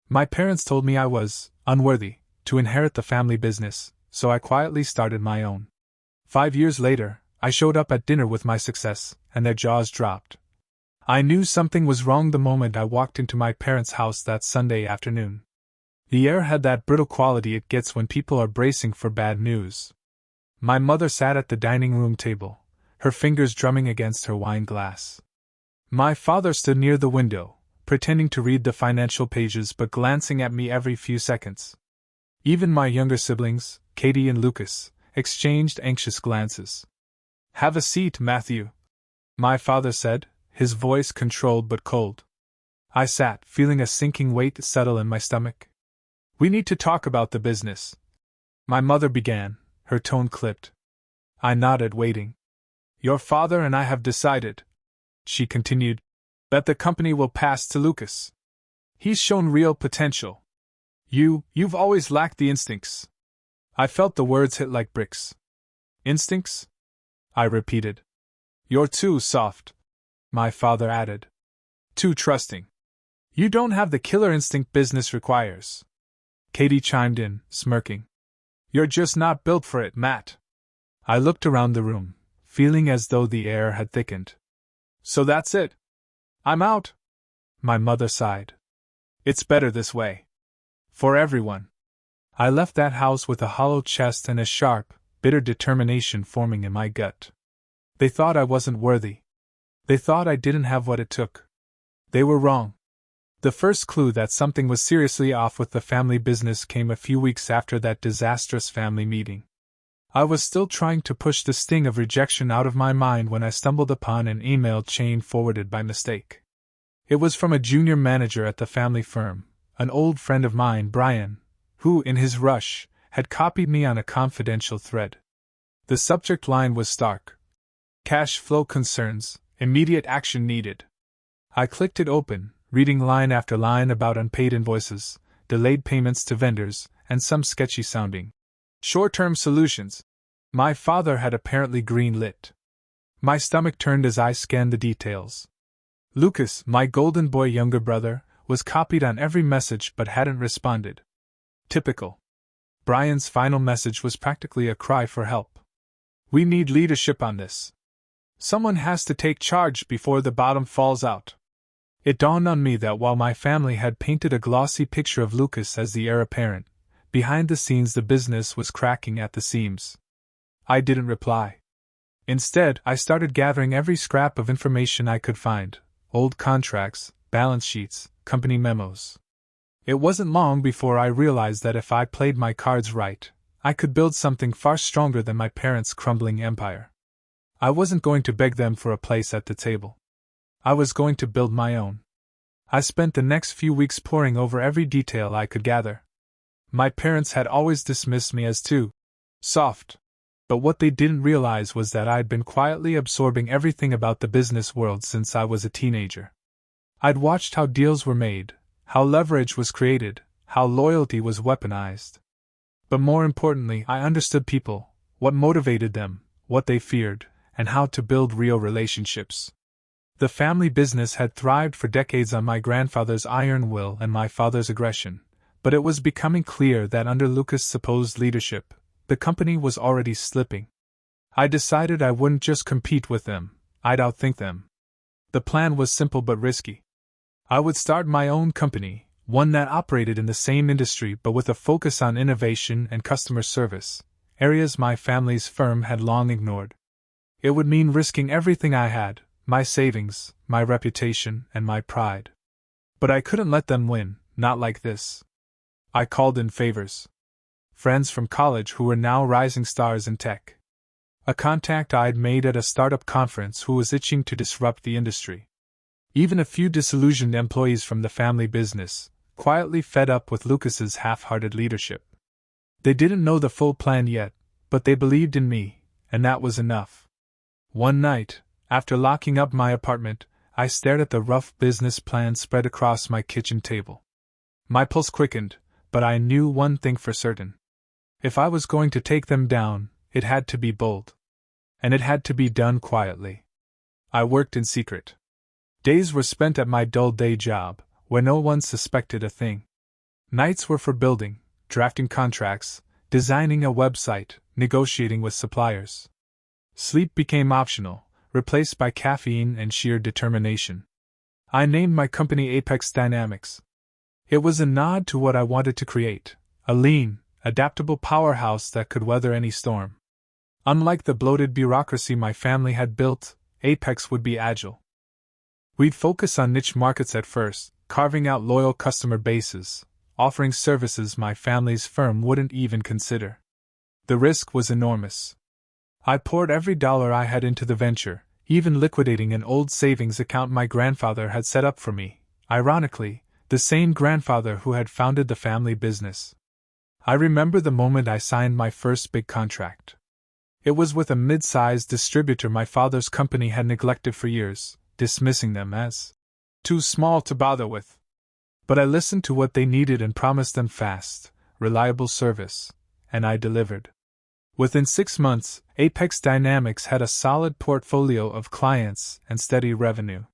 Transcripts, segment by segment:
My parents told me I was unworthy to inherit the family business, so I quietly started my own. 5 years later, I showed up at dinner with my success, and their jaws dropped. I knew something was wrong the moment I walked into my parents' house that Sunday afternoon. The air had that brittle quality it gets when people are bracing for bad news. My mother sat at the dining room table, her fingers drumming against her wine glass. My father stood near the window, pretending to read the financial pages but glancing at me every few seconds. Even my younger siblings, Katie and Lucas, exchanged anxious glances. "Have a seat, Matthew," my father said, his voice controlled but cold. I sat, feeling a sinking weight settle in my stomach. "We need to talk about the business," my mother began, her tone clipped. I nodded, waiting. "Your father and I have decided," she continued, "that the company will pass to Lucas. He's shown real potential. You've always lacked the instincts." I felt the words hit like bricks. "Instincts?" I repeated. "You're too soft," my father added. "Too trusting. You don't have the killer instinct business requires." Katie chimed in, smirking. "You're just not built for it, Matt." I looked around the room, feeling as though the air had thickened. "So that's it. I'm out," my mother sighed. "It's better this way. For everyone." I left that house with a hollow chest and a sharp, bitter determination forming in my gut. They thought I wasn't worthy. They thought I didn't have what it took. They were wrong. The first clue that something was seriously off with the family business came a few weeks after that disastrous family meeting. I was still trying to push the sting of rejection out of my mind when I stumbled upon an email chain forwarded by mistake. It was from a junior manager at the family firm, an old friend of mine, Brian, who, in his rush, had copied me on a confidential thread. The subject line was stark: "Cash flow concerns, immediate action needed." I clicked it open, reading line after line about unpaid invoices, delayed payments to vendors, and some sketchy-sounding short-term solutions. My father had apparently green-lit. My stomach turned as I scanned the details. Lucas, my golden boy younger brother, was copied on every message but hadn't responded. Typical. Brian's final message was practically a cry for help. "We need leadership on this. Someone has to take charge before the bottom falls out." It dawned on me that while my family had painted a glossy picture of Lucas as the heir apparent, behind the scenes the business was cracking at the seams. I didn't reply. Instead, I started gathering every scrap of information I could find: old contracts, balance sheets, company memos. It wasn't long before I realized that if I played my cards right, I could build something far stronger than my parents' crumbling empire. I wasn't going to beg them for a place at the table. I was going to build my own. I spent the next few weeks poring over every detail I could gather. My parents had always dismissed me as too soft, but what they didn't realize was that I'd been quietly absorbing everything about the business world since I was a teenager. I'd watched how deals were made, how leverage was created, how loyalty was weaponized. But more importantly, I understood people, what motivated them, what they feared, and how to build real relationships. The family business had thrived for decades on my grandfather's iron will and my father's aggression, but it was becoming clear that under Lucas' supposed leadership, the company was already slipping. I decided I wouldn't just compete with them, I'd outthink them. The plan was simple but risky. I would start my own company, one that operated in the same industry but with a focus on innovation and customer service, areas my family's firm had long ignored. It would mean risking everything I had: my savings, my reputation, and my pride. But I couldn't let them win, not like this. I called in favors. Friends from college who were now rising stars in tech. A contact I'd made at a startup conference who was itching to disrupt the industry. Even a few disillusioned employees from the family business, quietly fed up with Lucas's half-hearted leadership. They didn't know the full plan yet, but they believed in me, and that was enough. One night, after locking up my apartment, I stared at the rough business plan spread across my kitchen table. My pulse quickened, but I knew one thing for certain. If I was going to take them down, it had to be bold. And it had to be done quietly. I worked in secret. Days were spent at my dull day job, where no one suspected a thing. Nights were for building, drafting contracts, designing a website, negotiating with suppliers. Sleep became optional, replaced by caffeine and sheer determination. I named my company Apex Dynamics. It was a nod to what I wanted to create, a lean, adaptable powerhouse that could weather any storm. Unlike the bloated bureaucracy my family had built, Apex would be agile. We'd focus on niche markets at first, carving out loyal customer bases, offering services my family's firm wouldn't even consider. The risk was enormous. I poured every dollar I had into the venture, even liquidating an old savings account my grandfather had set up for me, ironically, the same grandfather who had founded the family business. I remember the moment I signed my first big contract. It was with a mid-sized distributor my father's company had neglected for years, dismissing them as too small to bother with. But I listened to what they needed and promised them fast, reliable service, and I delivered. Within 6 months, Apex Dynamics had a solid portfolio of clients and steady revenue.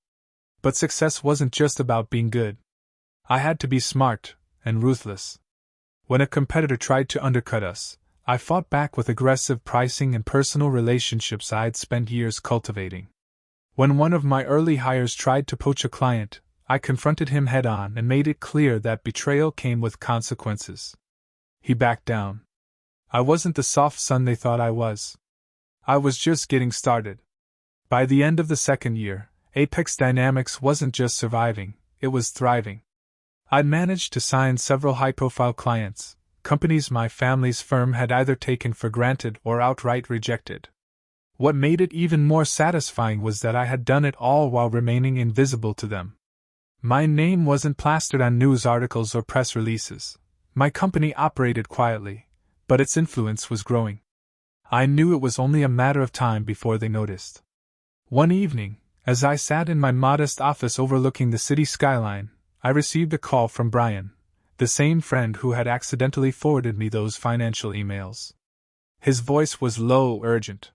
But success wasn't just about being good. I had to be smart and ruthless. When a competitor tried to undercut us, I fought back with aggressive pricing and personal relationships I'd spent years cultivating. When one of my early hires tried to poach a client, I confronted him head-on and made it clear that betrayal came with consequences. He backed down. I wasn't the soft son they thought I was. I was just getting started. By the end of the second year, Apex Dynamics wasn't just surviving, it was thriving. I'd managed to sign several high-profile clients, companies my family's firm had either taken for granted or outright rejected. What made it even more satisfying was that I had done it all while remaining invisible to them. My name wasn't plastered on news articles or press releases. My company operated quietly, but its influence was growing. I knew it was only a matter of time before they noticed. One evening, as I sat in my modest office overlooking the city skyline, I received a call from Brian, the same friend who had accidentally forwarded me those financial emails. His voice was low, urgent.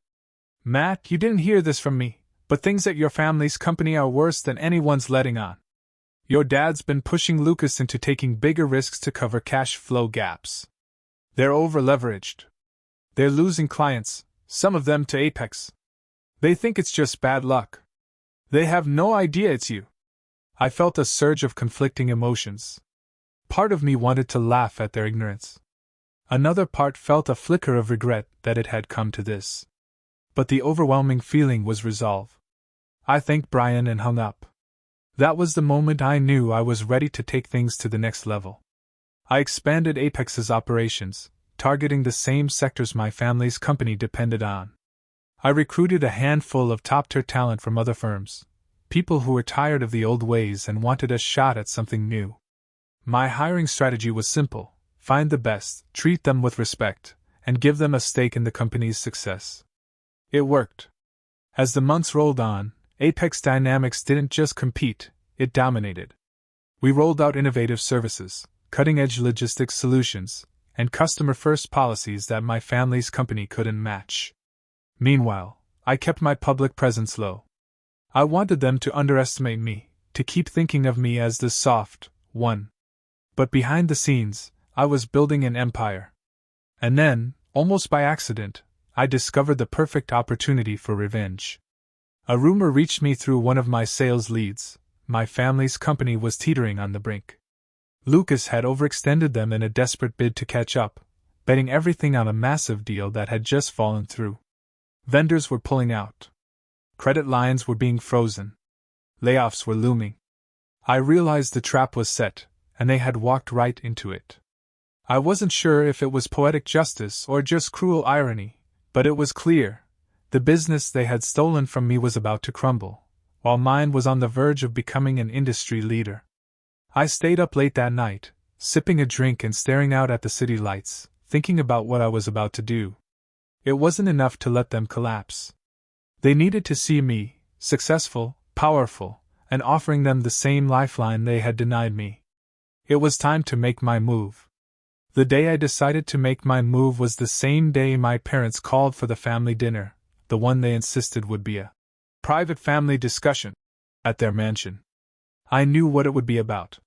"Matt, you didn't hear this from me, but things at your family's company are worse than anyone's letting on. Your dad's been pushing Lucas into taking bigger risks to cover cash flow gaps. They're over-leveraged. They're losing clients, some of them to Apex. They think it's just bad luck. They have no idea it's you." I felt a surge of conflicting emotions. Part of me wanted to laugh at their ignorance. Another part felt a flicker of regret that it had come to this. But the overwhelming feeling was resolve. I thanked Brian and hung up. That was the moment I knew I was ready to take things to the next level. I expanded Apex's operations, targeting the same sectors my family's company depended on. I recruited a handful of top-tier talent from other firms, people who were tired of the old ways and wanted a shot at something new. My hiring strategy was simple: find the best, treat them with respect, and give them a stake in the company's success. It worked. As the months rolled on, Apex Dynamics didn't just compete, it dominated. We rolled out innovative services, cutting-edge logistics solutions, and customer-first policies that my family's company couldn't match. Meanwhile, I kept my public presence low. I wanted them to underestimate me, to keep thinking of me as the soft one. But behind the scenes, I was building an empire. And then, almost by accident, I discovered the perfect opportunity for revenge. A rumor reached me through one of my sales leads: my family's company was teetering on the brink. Lucas had overextended them in a desperate bid to catch up, betting everything on a massive deal that had just fallen through. Vendors were pulling out. Credit lines were being frozen. Layoffs were looming. I realized the trap was set, and they had walked right into it. I wasn't sure if it was poetic justice or just cruel irony, but it was clear: the business they had stolen from me was about to crumble, while mine was on the verge of becoming an industry leader. I stayed up late that night, sipping a drink and staring out at the city lights, thinking about what I was about to do. It wasn't enough to let them collapse. They needed to see me, successful, powerful, and offering them the same lifeline they had denied me. It was time to make my move. The day I decided to make my move was the same day my parents called for the family dinner, the one they insisted would be a private family discussion, at their mansion. I knew what it would be about.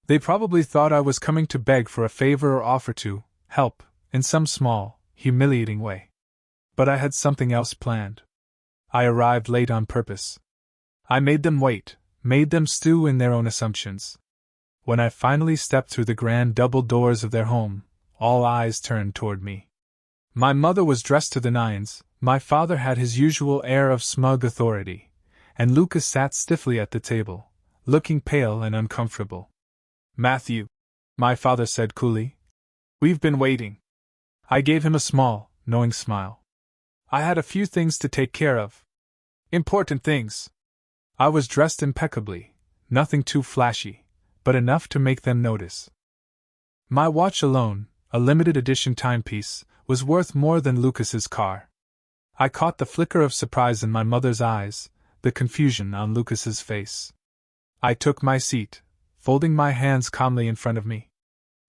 They probably thought I was coming to beg for a favor or offer to help in some small, humiliating way. But I had something else planned. I arrived late on purpose. I made them wait, made them stew in their own assumptions. When I finally stepped through the grand double doors of their home, all eyes turned toward me. My mother was dressed to the nines, my father had his usual air of smug authority, and Lucas sat stiffly at the table, looking pale and uncomfortable. "Matthew," my father said coolly, "we've been waiting." I gave him a small, knowing smile. I had a few things to take care of. Important things. I was dressed impeccably, nothing too flashy, but enough to make them notice. My watch alone, a limited edition timepiece, was worth more than Lucas's car. I caught the flicker of surprise in my mother's eyes, the confusion on Lucas's face. I took my seat, folding my hands calmly in front of me.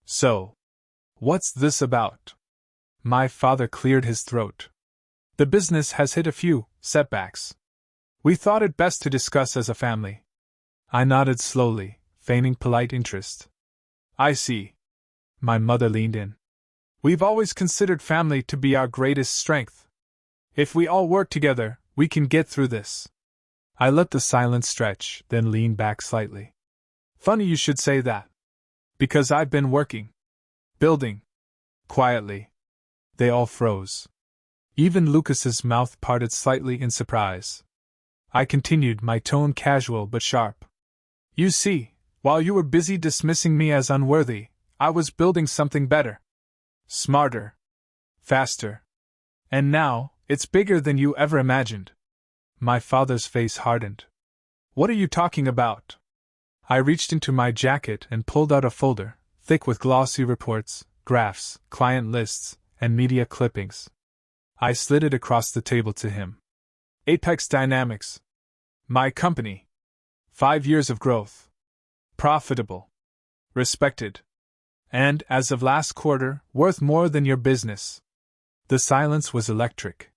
"So, what's this about?" My father cleared his throat. "The business has hit a few setbacks. We thought it best to discuss as a family." I nodded slowly, feigning polite interest. "I see." My mother leaned in. "We've always considered family to be our greatest strength. If we all work together, we can get through this." I let the silence stretch, then leaned back slightly. "Funny you should say that. Because I've been working. Building. Quietly." They all froze. Even Lucas's mouth parted slightly in surprise. I continued, my tone casual but sharp. "You see, while you were busy dismissing me as unworthy, I was building something better. Smarter. Faster. And now, it's bigger than you ever imagined." My father's face hardened. "What are you talking about?" I reached into my jacket and pulled out a folder, thick with glossy reports, graphs, client lists, and media clippings. I slid it across the table to him. "Apex Dynamics. My company. 5 years of growth. Profitable. Respected. And, as of last quarter, worth more than your business." The silence was electric.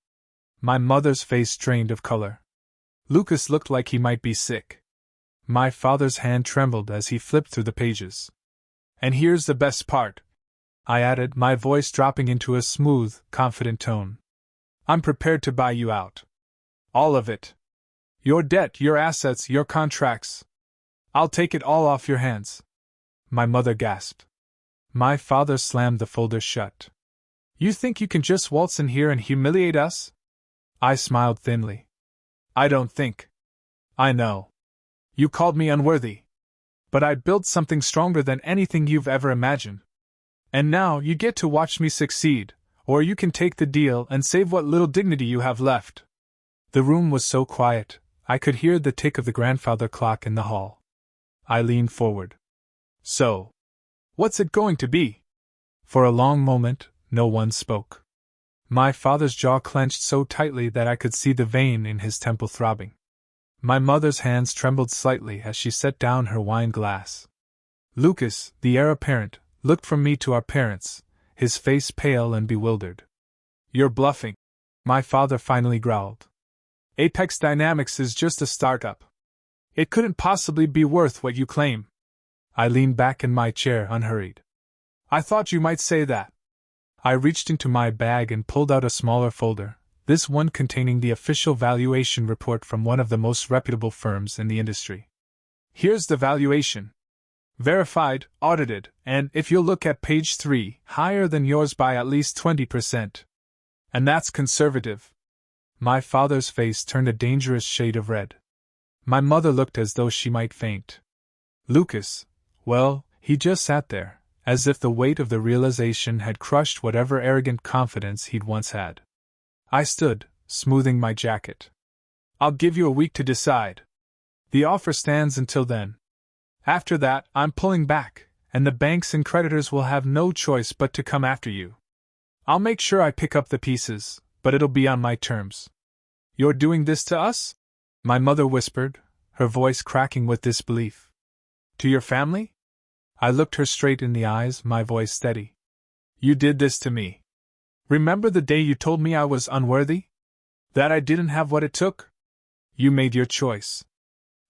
My mother's face drained of color. Lucas looked like he might be sick. My father's hand trembled as he flipped through the pages. "And here's the best part," I added, my voice dropping into a smooth, confident tone. "I'm prepared to buy you out. All of it. Your debt, your assets, your contracts. I'll take it all off your hands." My mother gasped. My father slammed the folder shut. "You think you can just waltz in here and humiliate us?" I smiled thinly. "I don't think. I know. You called me unworthy. But I built something stronger than anything you've ever imagined. And now you get to watch me succeed, or you can take the deal and save what little dignity you have left." The room was so quiet, I could hear the tick of the grandfather clock in the hall. I leaned forward. "So, what's it going to be?" For a long moment, no one spoke. My father's jaw clenched so tightly that I could see the vein in his temple throbbing. My mother's hands trembled slightly as she set down her wine glass. Lucas, the heir apparent, looked from me to our parents, his face pale and bewildered. "You're bluffing," my father finally growled. "Apex Dynamics is just a startup. It couldn't possibly be worth what you claim." I leaned back in my chair unhurried. "I thought you might say that." I reached into my bag and pulled out a smaller folder, this one containing the official valuation report from one of the most reputable firms in the industry. "Here's the valuation. Verified, audited, and, if you'll look at page 3, higher than yours by at least 20%. And that's conservative." My father's face turned a dangerous shade of red. My mother looked as though she might faint. Lucas, well, he just sat there, as if the weight of the realization had crushed whatever arrogant confidence he'd once had. I stood, smoothing my jacket. "I'll give you a week to decide. The offer stands until then. After that, I'm pulling back, and the banks and creditors will have no choice but to come after you. I'll make sure I pick up the pieces, but it'll be on my terms." "You're doing this to us?" my mother whispered, her voice cracking with disbelief. "To your family?" I looked her straight in the eyes, my voice steady. "You did this to me. Remember the day you told me I was unworthy? That I didn't have what it took? You made your choice.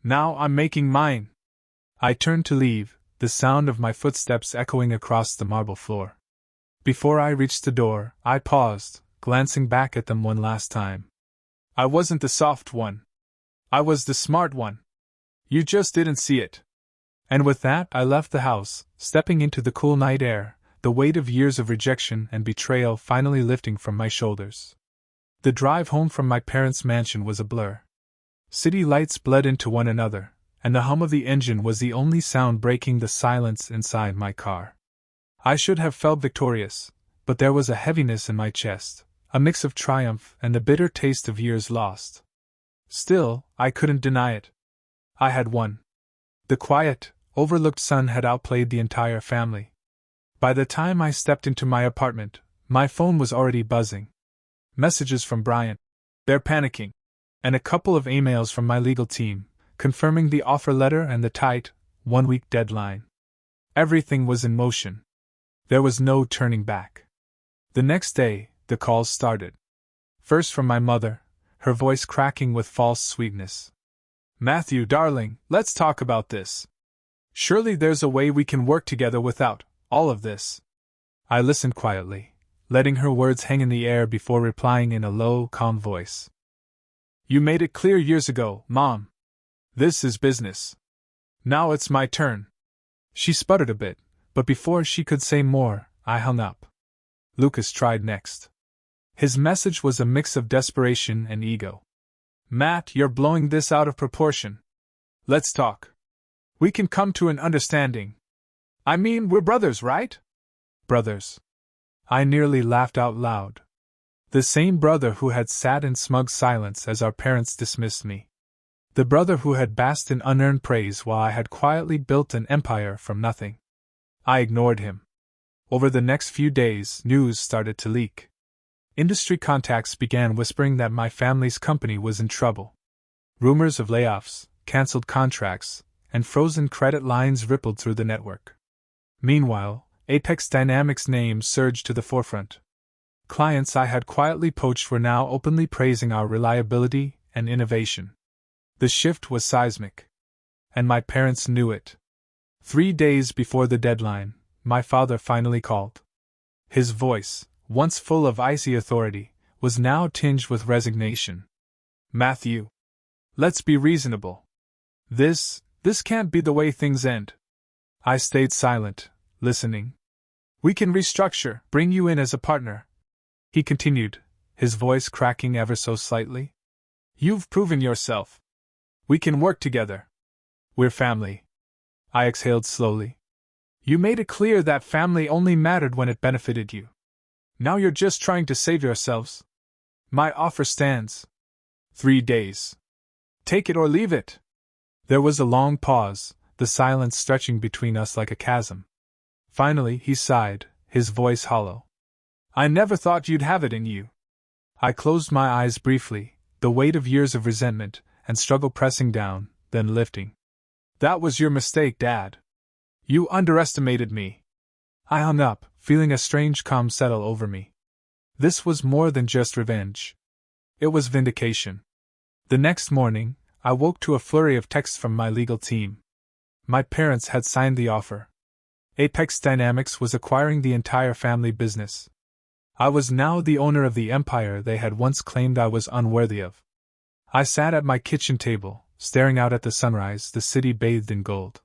Now I'm making mine." I turned to leave, the sound of my footsteps echoing across the marble floor. Before I reached the door, I paused, glancing back at them one last time. I wasn't the soft one. I was the smart one. You just didn't see it. And with that, I left the house, stepping into the cool night air, the weight of years of rejection and betrayal finally lifting from my shoulders. The drive home from my parents' mansion was a blur. City lights bled into one another, and the hum of the engine was the only sound breaking the silence inside my car. I should have felt victorious, but there was a heaviness in my chest, a mix of triumph and the bitter taste of years lost. Still, I couldn't deny it. I had won. The quiet, overlooked son had outplayed the entire family. By the time I stepped into my apartment, my phone was already buzzing. Messages from Brian. They're panicking. And a couple of emails from my legal team, confirming the offer letter and the tight, 1-week deadline. Everything was in motion. There was no turning back. The next day, the calls started. First from my mother, her voice cracking with false sweetness. Matthew, darling, let's talk about this. Surely there's a way we can work together without all of this. I listened quietly, letting her words hang in the air before replying in a low, calm voice. You made it clear years ago, Mom. This is business. Now it's my turn. She sputtered a bit, but before she could say more, I hung up. Lucas tried next. His message was a mix of desperation and ego. Matt, you're blowing this out of proportion. Let's talk. We can come to an understanding. I mean, we're brothers, right? Brothers. I nearly laughed out loud. The same brother who had sat in smug silence as our parents dismissed me. The brother who had basked in unearned praise while I had quietly built an empire from nothing. I ignored him. Over the next few days, news started to leak. Industry contacts began whispering that my family's company was in trouble. Rumors of layoffs, cancelled contracts, and frozen credit lines rippled through the network. Meanwhile, Apex Dynamics' name surged to the forefront. Clients I had quietly poached were now openly praising our reliability and innovation. The shift was seismic. And my parents knew it. 3 days before the deadline, my father finally called. His voice, once full of icy authority, was now tinged with resignation. Matthew. Let's be reasonable. This can't be the way things end. I stayed silent, listening. We can restructure, bring you in as a partner. He continued, his voice cracking ever so slightly. You've proven yourself. We can work together. We're family. I exhaled slowly. You made it clear that family only mattered when it benefited you. Now you're just trying to save yourselves. My offer stands. 3 days. Take it or leave it. There was a long pause, the silence stretching between us like a chasm. Finally, he sighed, his voice hollow. I never thought you'd have it in you. I closed my eyes briefly, the weight of years of resentment and struggle pressing down, then lifting. That was your mistake, Dad. You underestimated me. I hung up, feeling a strange calm settle over me. This was more than just revenge. It was vindication. The next morning, I woke to a flurry of texts from my legal team. My parents had signed the offer. Apex Dynamics was acquiring the entire family business. I was now the owner of the empire they had once claimed I was unworthy of. I sat at my kitchen table, staring out at the sunrise, the city bathed in gold.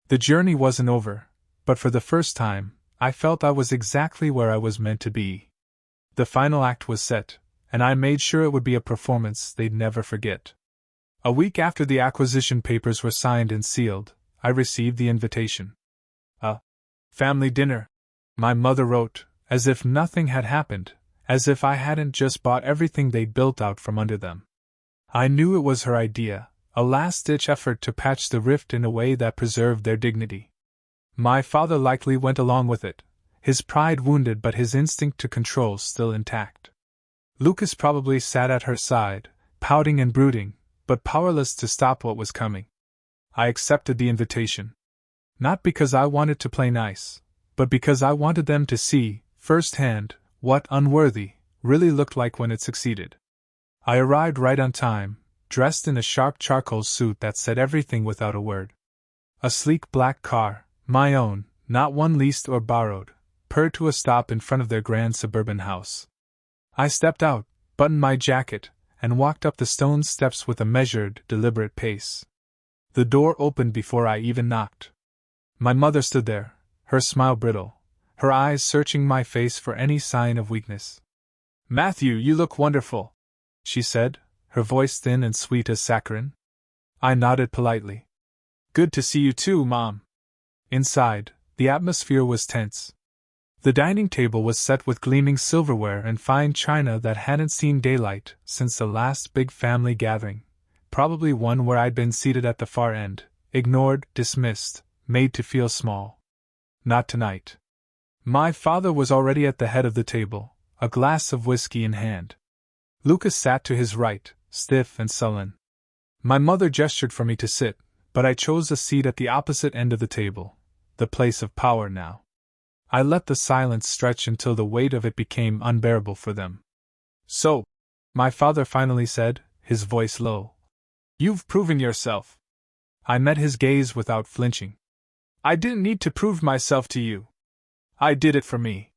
The journey wasn't over, but for the first time, I felt I was exactly where I was meant to be. The final act was set, and I made sure it would be a performance they'd never forget. A week after the acquisition papers were signed and sealed, I received the invitation. A family dinner, my mother wrote, as if nothing had happened, as if I hadn't just bought everything they'd built out from under them. I knew it was her idea, a last-ditch effort to patch the rift in a way that preserved their dignity. My father likely went along with it, his pride wounded but his instinct to control still intact. Lucas probably sat at her side, pouting and brooding, but powerless to stop what was coming. I accepted the invitation. Not because I wanted to play nice, but because I wanted them to see, firsthand, what Unworthy really looked like when it succeeded. I arrived right on time, dressed in a sharp charcoal suit that said everything without a word. A sleek black car, My own, not one leased or borrowed, purred to a stop in front of their grand suburban house. I stepped out, buttoned my jacket, and walked up the stone steps with a measured, deliberate pace. The door opened before I even knocked. My mother stood there, her smile brittle, her eyes searching my face for any sign of weakness. "Matthew, you look wonderful," she said, her voice thin and sweet as saccharine. I nodded politely. "Good to see you too, Mom." Inside, the atmosphere was tense. The dining table was set with gleaming silverware and fine china that hadn't seen daylight since the last big family gathering, probably one where I'd been seated at the far end, ignored, dismissed, made to feel small. Not tonight. My father was already at the head of the table, a glass of whiskey in hand. Lucas sat to his right, stiff and sullen. My mother gestured for me to sit, but I chose a seat at the opposite end of the table, the place of power now. I let the silence stretch until the weight of it became unbearable for them. "So," my father finally said, his voice low, "you've proven yourself." I met his gaze without flinching. "I didn't need to prove myself to you. I did it for me."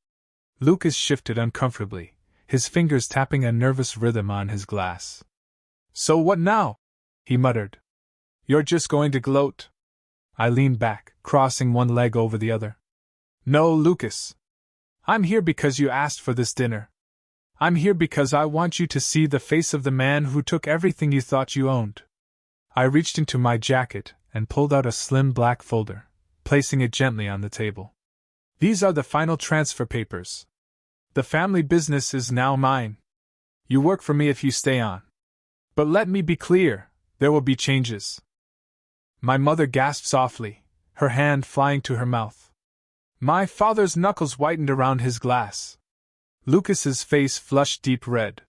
Lucas shifted uncomfortably, his fingers tapping a nervous rhythm on his glass. "So what now?" he muttered. "You're just going to gloat?" I leaned back, crossing one leg over the other. "No, Lucas. I'm here because you asked for this dinner. I'm here because I want you to see the face of the man who took everything you thought you owned." I reached into my jacket and pulled out a slim black folder, placing it gently on the table. "These are the final transfer papers. The family business is now mine. You work for me if you stay on. But let me be clear, there will be changes." My mother gasped softly, her hand flying to her mouth. My father's knuckles whitened around his glass. Lucas's face flushed deep red.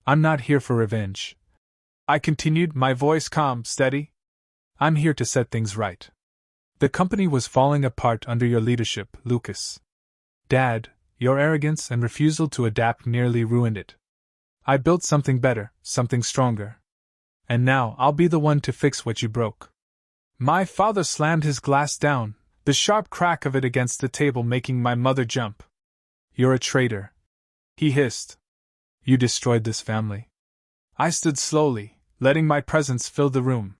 "I'm not here for revenge," I continued, my voice calm, steady. "I'm here to set things right. The company was falling apart under your leadership, Lucas. Dad, your arrogance and refusal to adapt nearly ruined it. I built something better, something stronger. And now I'll be the one to fix what you broke." My father slammed his glass down, the sharp crack of it against the table making my mother jump. "You're a traitor," he hissed. "You destroyed this family." I stood slowly, letting my presence fill the room.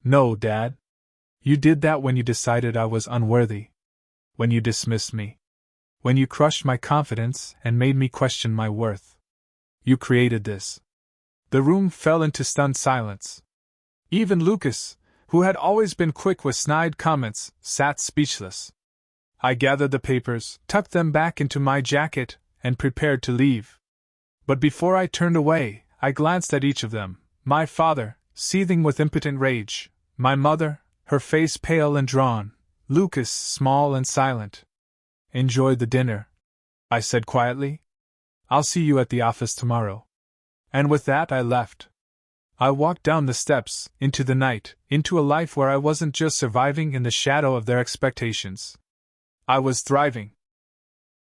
"No, Dad. You did that when you decided I was unworthy. When you dismissed me. When you crushed my confidence and made me question my worth. You created this." The room fell into stunned silence. Even Lucas, who had always been quick with snide comments, sat speechless. I gathered the papers, tucked them back into my jacket, and prepared to leave. But before I turned away, I glanced at each of them, my father, seething with impotent rage, my mother, her face pale and drawn, Lucas, small and silent. "Enjoy the dinner," I said quietly. "I'll see you at the office tomorrow." And with that I left. I walked down the steps, into the night, into a life where I wasn't just surviving in the shadow of their expectations. I was thriving.